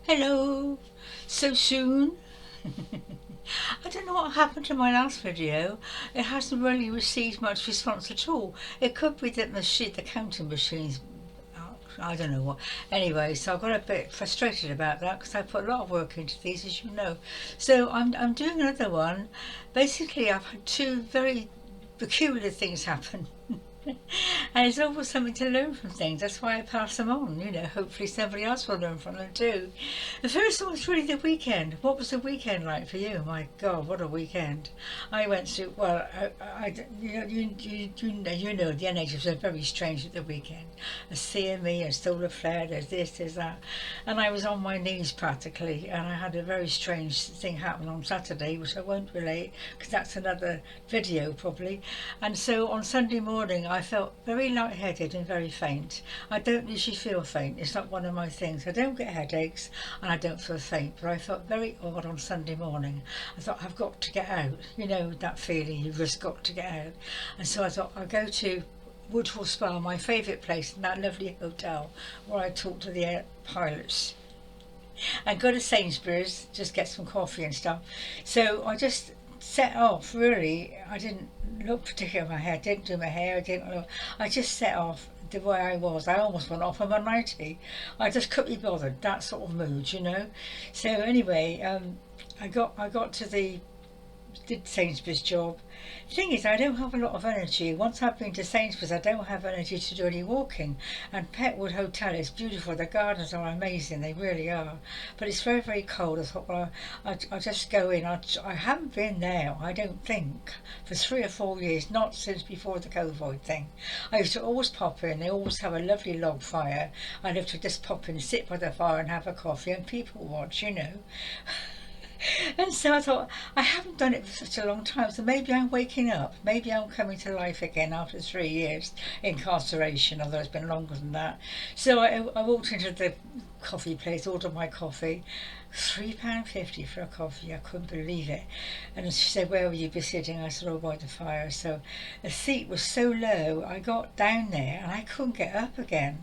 Hello! So soon? I don't know what happened to my last video. It hasn't really received much response at all. It could be that the counting machines, I don't know what. Anyway, so I got a bit frustrated about that because I put a lot of work into these, as you know. So I'm doing another one. Basically, I've had two very peculiar things happen. And it's always something to learn from things. That's why I pass them on. Hopefully somebody else will learn from them too. The first one was really the weekend. What was the weekend like for you? My God, what a weekend! I went to you know the NHS are very strange at the weekend. A CME, a solar flare, there's this, there's that, and I was on my knees practically. And I had a very strange thing happen on Saturday, which I won't relate because that's another video probably. And so on Sunday morning, I felt very lightheaded and very faint. I don't usually feel faint. It's not one of my things. I don't get headaches and I don't feel faint, but I felt very odd on Sunday morning. I thought, I've got to get out. You know, that feeling, you've just got to get out. And so I thought, I'll go to Woodhall Spa, my favourite place, in that lovely hotel where I talk to the air pilots, and go to Sainsbury's, just get some coffee and stuff. So I just set off, really. I didn't look particularly at my hair, didn't do my hair, I didn't look. I just set off the way I was. I almost went off on my nightie. I just couldn't be bothered, that sort of mood. So anyway, I got to the did Sainsbury's job. The thing is, I don't have a lot of energy. Once I've been to Sainsbury's, I don't have energy to do any walking. And Petwood Hotel is beautiful. The gardens are amazing. They really are. But it's very, very cold. I thought, well, I'll just go in. I haven't been there, I don't think, for 3 or 4 years. Not since before the COVID thing. I used to always pop in. They always have a lovely log fire. I love to just pop in, sit by the fire and have a coffee and people watch. And so I thought, I haven't done it for such a long time, so maybe I'm waking up. Maybe I'm coming to life again after 3 years incarceration, although it's been longer than that. So I walked into the coffee place, ordered my coffee. £3.50 for a coffee, I couldn't believe it. And she said, where will you be sitting? I said, oh, by the fire. So the seat was so low, I got down there and I couldn't get up again.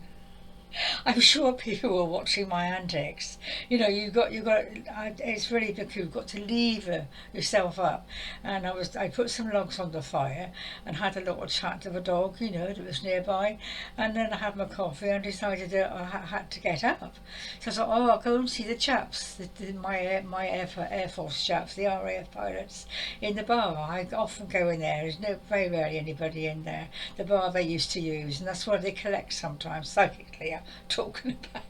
I'm sure people were watching my antics. It's really because you've got to lever yourself up. And I put some logs on the fire and had a little chat to the dog, that was nearby. And then I had my coffee and decided that I had to get up. So I thought, oh, I'll go and see the chaps, my Air Force chaps, the RAF pilots, in the bar. I often go in there. There's very rarely anybody in there. The bar they used to use, and that's where they collect sometimes psychically. Talking about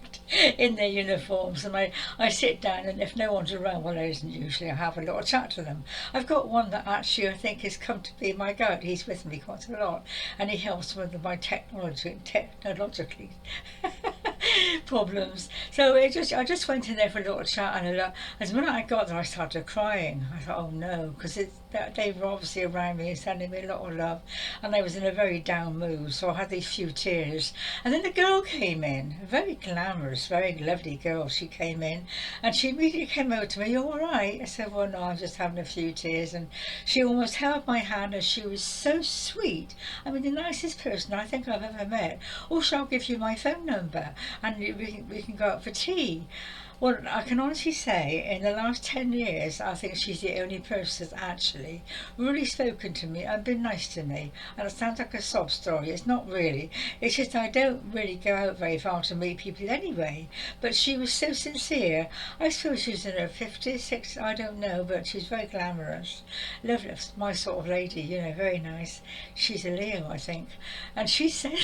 in their uniforms, and I sit down, and if no one's around, well, there isn't usually, I have a little chat to them. I've got one that actually I think has come to be my guide. He's with me quite a lot and he helps with my technologically problems. So I just went in there for a little chat, and as the minute I got there I started crying. I thought, oh no, because they were obviously around me and sending me a lot of love, and I was in a very down mood, so I had these few tears. And then the girl came in, a very glamorous, very lovely girl. She came in and she immediately came over to me, you all right? I said, well, no, I'm just having a few tears. And she almost held my hand, and she was so sweet. I mean, the nicest person I think I've ever met. Also, I'll give you my phone number and we can go out for tea. Well, I can honestly say in the last 10 years, I think she's the only person that's actually really spoken to me and been nice to me. And it sounds like a sob story. It's not really. It's just I don't really go out very far to meet people anyway. But she was so sincere. I suppose she was in her 50s, 60s, I don't know, but she's very glamorous. Lovely, my sort of lady, very nice. She's a Leo, I think. And she said,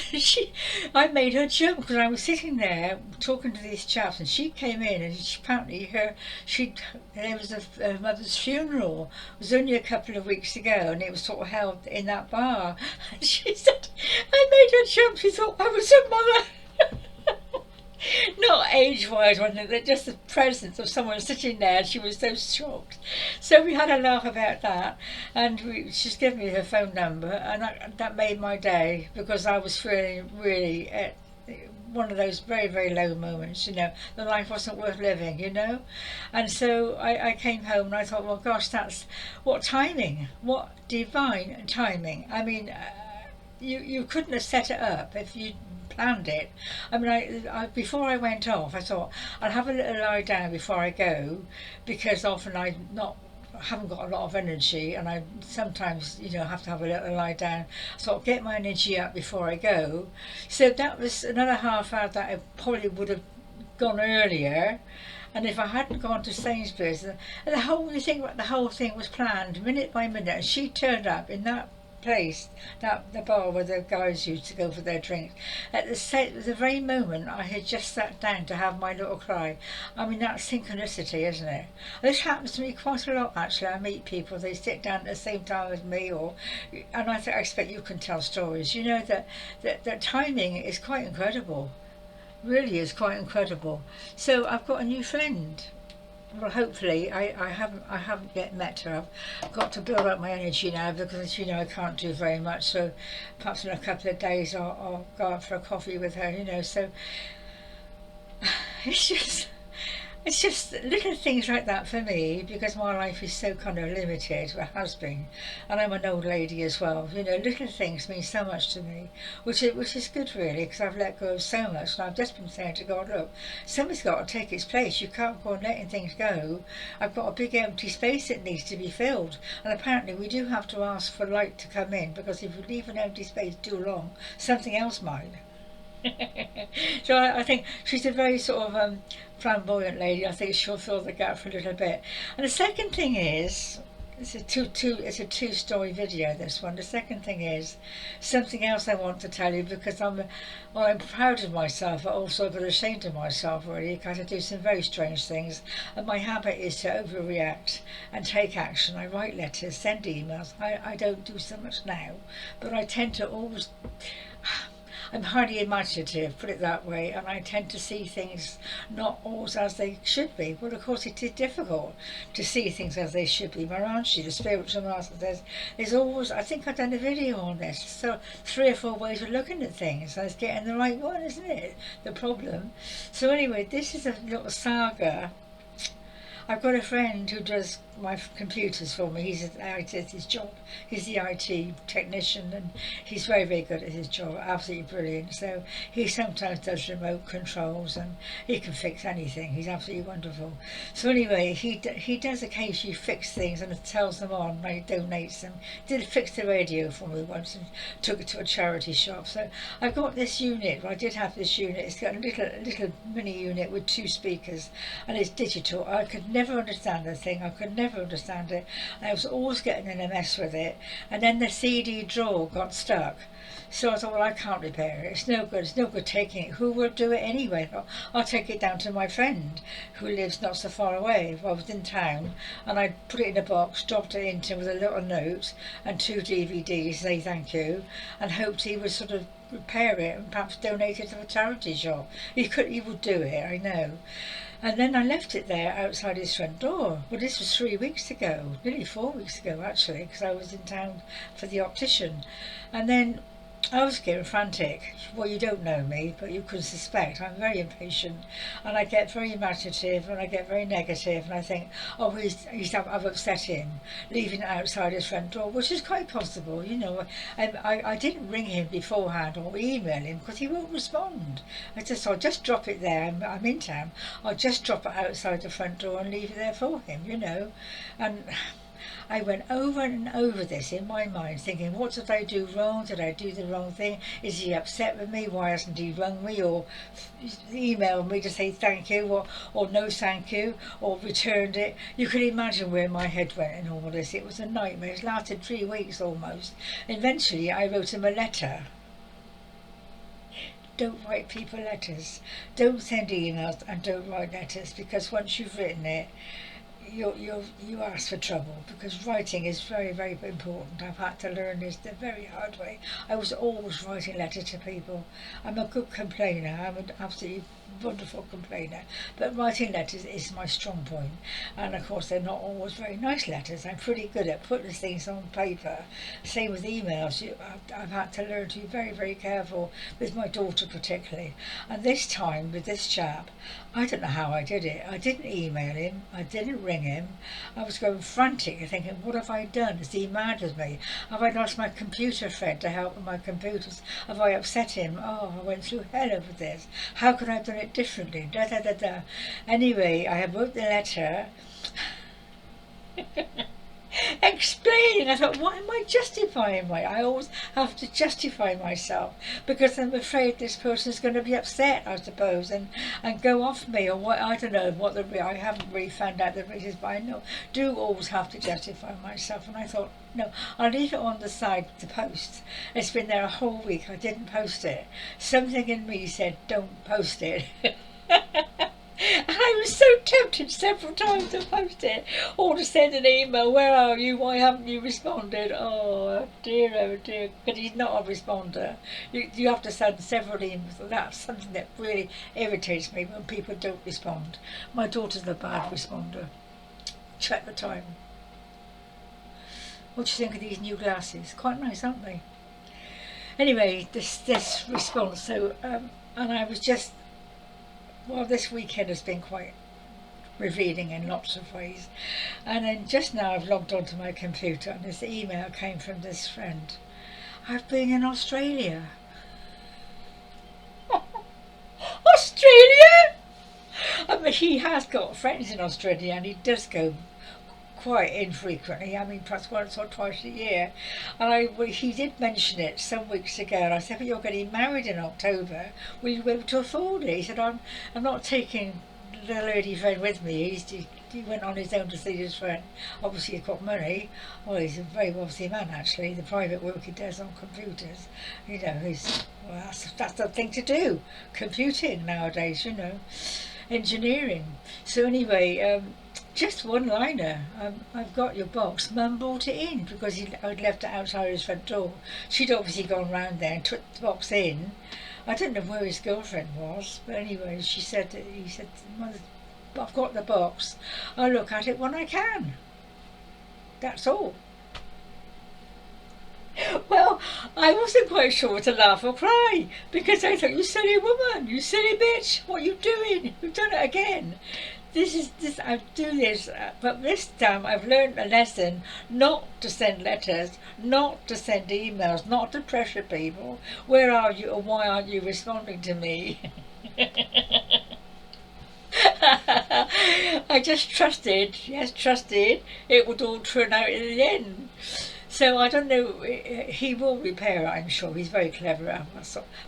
I made her jump because I was sitting there talking to these chaps, and she came in. And apparently there was her mother's funeral. It was only a couple of weeks ago, and it was sort of held in that bar. And she said, I made her jump. She thought I was her mother. Not age-wise, just the presence of someone sitting there. She was so shocked. So we had a laugh about that, and she's given me her phone number, and that made my day, because I was feeling really one of those very, very low moments, the life wasn't worth living. And so I came home and I thought, well, gosh, that's what timing, what divine timing. I mean, you couldn't have set it up if you planned it. I mean, I before I went off, I thought I'll have a little lie down before I go, because often haven't got a lot of energy, and I sometimes have to have a little lie down. So I'll get my energy up before I go. So that was another half hour that I probably would have gone earlier. And if I hadn't gone to Sainsbury's, the whole thing was planned minute by minute, and she turned up in that place, that the bar where the guys used to go for their drinks, at the very moment I had just sat down to have my little cry. I mean, that's synchronicity, isn't it? This happens to me quite a lot, actually. I meet people, they sit down at the same time as me, and I expect you can tell stories. You know that timing is quite incredible. Really is quite incredible. So I've got a new friend. Well, hopefully, I haven't yet met her. I've got to build up my energy now, because I can't do very much. So perhaps in a couple of days I'll go out for a coffee with her. So it's just little things like that for me, because my life is so kind of limited, or has been, and I'm an old lady as well. Little things mean so much to me, which is good, really, because I've let go of so much, and I've just been saying to God, look, somebody's got to take its place. You can't go on letting things go. I've got a big empty space that needs to be filled, and apparently we do have to ask for light to come in, because if you leave an empty space too long, something else might. So I think she's a very sort of flamboyant lady. I think she'll fill the gap for a little bit. And the second thing is, it's a two-story video, this one. The second thing is something else I want to tell you, because I'm proud of myself, but also a bit ashamed of myself, really, because I do some very strange things, and my habit is to overreact and take action. I write letters, send emails. I don't do so much now, but I tend to always I'm hardly imaginative, put it that way, and I tend to see things not always as they should be. Well, of course, it is difficult to see things as they should be. Maranshi, the spiritual master, there's always, I think I've done a video on this, so 3 or 4 ways of looking at things, and it's getting the right one, isn't it? The problem. So anyway, this is a little saga. I've got a friend who does my computers for me. He's at his job. He's the IT technician, and he's very, very good at his job. Absolutely brilliant. So he sometimes does remote controls, and he can fix anything. He's absolutely wonderful. So anyway, he does occasionally fix things and tells them on. And he donates them. Did fix the radio for me once and took it to a charity shop. So I've got this unit. I did have this unit. It's got a little mini unit with 2 speakers, and it's digital. I could never understand the thing. I could never understand it. I was always getting in a mess with it, and then the CD drawer got stuck. So I thought, well, I can't repair it. It's no good. It's no good taking it. Who will do it anyway? I'll take it down to my friend who lives not so far away. I was in town, and I put it in a box, dropped it into with a little note and 2 DVDs, say thank you, and hoped he would sort of repair it and perhaps donate it to a charity shop. He would do it, I know. And then I left it there outside his front door. Well, this was 3 weeks ago, nearly 4 weeks ago actually, because I was in town for the optician. And then I was getting frantic. Well, you don't know me, but you can suspect I'm very impatient, and I get very imaginative, and I get very negative, and I think, oh, I've upset him, leaving it outside his front door, which is quite possible. I didn't ring him beforehand or email him, because he won't respond. I'll just drop it there. I'm in town. I'll just drop it outside the front door and leave it there for him. And I went over and over this in my mind, thinking, what did I do wrong? Did I do the wrong thing? Is he upset with me? Why hasn't he rung me or emailed me to say thank you or no thank you or returned it? You can imagine where my head went in all this. It was a nightmare. It lasted 3 weeks almost. Eventually I wrote him a letter. Don't write people letters. Don't send emails, and don't write letters, because once you've written it, you ask for trouble, because writing is very, very important. I've had to learn this the very hard way. I was always writing letters to people. I'm a good complainer. I'm an absolutely wonderful complainer, but writing letters is my strong point. And of course they're not always very nice letters. I'm pretty good at putting things on paper. Same with emails. I've had to learn to be very, very careful with my daughter particularly. And this time with this chap, I don't know how I did it. I didn't email him, I didn't ring him. I was going frantic thinking, what have I done? Is he mad with me? Have I lost my computer friend to help with my computers? Have I upset him? Oh, I went through hell over this. How could I have done it differently? Da da da da. Anyway, I wrote the letter explaining. I thought, why am I justifying I always have to justify myself because I'm afraid this person's going to be upset, I suppose, and go off me, or what. I don't know what I haven't really found out the reasons, but I do always have to justify myself. And I thought, no, I'll leave it on the side to post. It's been there a whole week. I didn't post it. Something in me said, don't post it. And I was so tempted several times to post it or to send an email, where are you, why haven't you responded? Oh dear, because he's not a responder. You have to send several emails. That's something that really irritates me, when people don't respond. My daughter's a bad responder. Check the time. What do you think of these new glasses? Quite nice, aren't they? Anyway, this response, so and I was just, well, this weekend has been quite revealing in lots of ways. And then just now I've logged onto my computer and this email came from this friend. I've been in Australia. Australia? I mean, he has got friends in Australia and he does go quite infrequently. I mean, perhaps once or twice a year. And he did mention it some weeks ago, and I said, but you're getting married in October, will you be able to afford it? He said, I'm not taking the lady friend with me. He went on his own to see his friend. Obviously he's got money. Well, he's a very wealthy man actually. The private work he does on computers, that's the thing to do. Computing nowadays, engineering. So anyway, just one-liner. I've got your box. Mum brought it in because I'd left it outside his front door. She'd obviously gone round there and took the box in. I don't know where his girlfriend was, but anyway, he said, Mother, I've got the box. I'll look at it when I can. That's all. Well, I wasn't quite sure to laugh or cry, because I thought, you silly woman, you silly bitch, what are you doing? You've done it again. I do this, but this time I've learned a lesson not to send letters, not to send emails, not to pressure people. Where are you, or why aren't you responding to me? I just trusted it would all turn out in the end. So I don't know, he will repair it, I'm sure. He's very clever.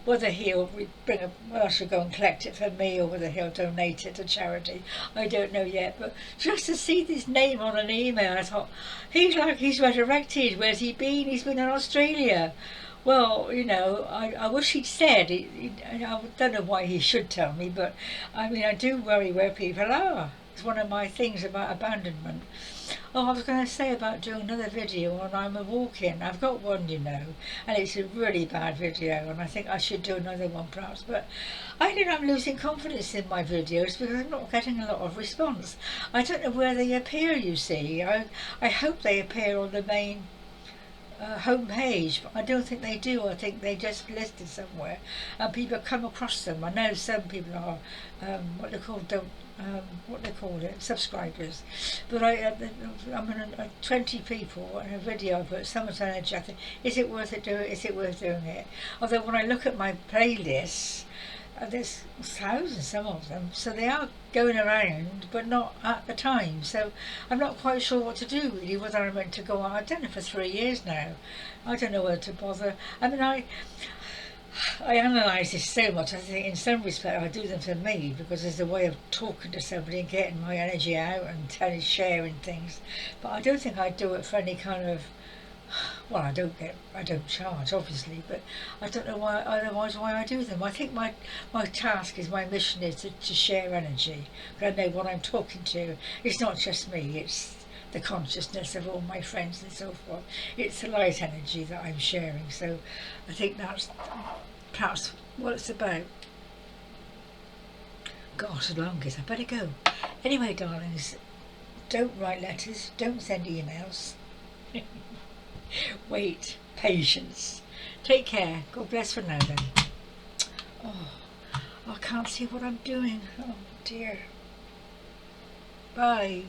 Whether whether I should go and collect it for me, or whether he'll donate it to charity, I don't know yet. But just to see this name on an email, I thought, he's resurrected. Where's he been? He's been in Australia. Well, I wish he'd said. I don't know why he should tell me, but I mean, I do worry where people are. It's one of my things about abandonment. Oh, I was going to say about doing another video when I'm walking. I've got one, and it's a really bad video, and I think I should do another one perhaps. But I think I'm losing confidence in my videos because I'm not getting a lot of response. I don't know where they appear, you see. I hope they appear on the main homepage, but I don't think they do. I think they just listed somewhere and people come across them. I know some people are what they call it, subscribers, but I'm in 20 people in a video, but someone's energy, I think, is it worth it doing? Is it worth doing it? Although when I look at my playlists, there's thousands, some of them, so they are going around, but not at the time. So I'm not quite sure what to do really, whether I'm meant to go on. I've done it for 3 years now. I don't know whether to bother. I mean, I analyse this so much. I think in some respect I do them for me, because there's a way of talking to somebody and getting my energy out and sharing things. But I don't think I do it for any kind of, well, I don't charge obviously, but I don't know why I do them. I think my task is, my mission is to share energy. But I know what I'm talking to, it's not just me, it's the consciousness of all my friends and so forth. It's the light energy that I'm sharing. So I think that's perhaps what it's about. gosh, longest. I better go. Anyway, darlings, don't write letters, don't send emails. Wait, patience. Take care. God bless for now then. Oh, I can't see what I'm doing. Oh dear. Bye.